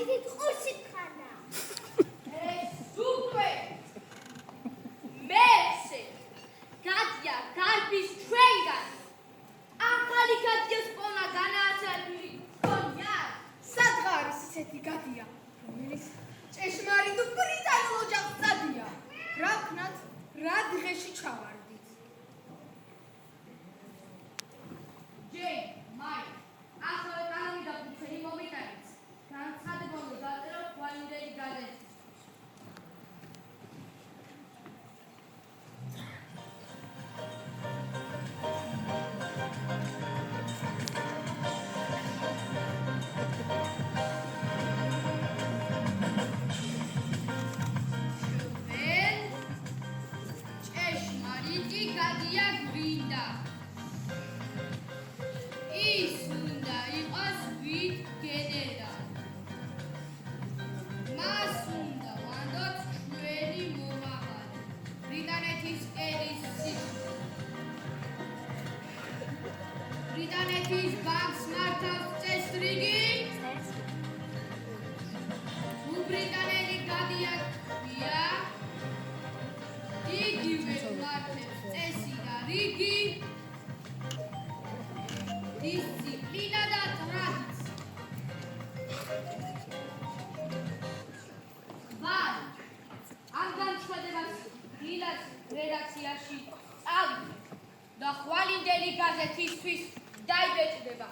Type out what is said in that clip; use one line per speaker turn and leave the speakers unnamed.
დიდ ყურსი ხანა.
ეს უკვე მერცე გადია გარბის ჩვენგან. ახალი გადიოს პონა განააცარბილი ქონია.
სადღა არის ისეთი გადია, რომელიც ჭეშმარიტ ბრიტანულ ოჯახს წადია. რა ვქნათ, რა დღეში ჩავარდით.
ჯეინ, მაიკ, ახლა კანონი და ფუცელი მომიტანეთ. განცხადებამდე გაწერო ხვალინდელი გაზეთი. ჭეშმარიტი გადია გვინდა. ის უნდა იყოს ვით გენერალი. მას უნდა ვანდოთ ჩვენი მომავალი. ბრიტანეთის ერის სიკვდილი. ბრიტანეთის ბანკს მართავს წესრიგი. უბრიტანელი გადია ქვია. იგივე მართებს წესი და რიგი. დისციპლინა და ტრადიცია. ვარ ამ განცხადებას დილას რედაქციაში წავიდე და ხვალინდელი გაზეთისთვის დაიბეჭდება.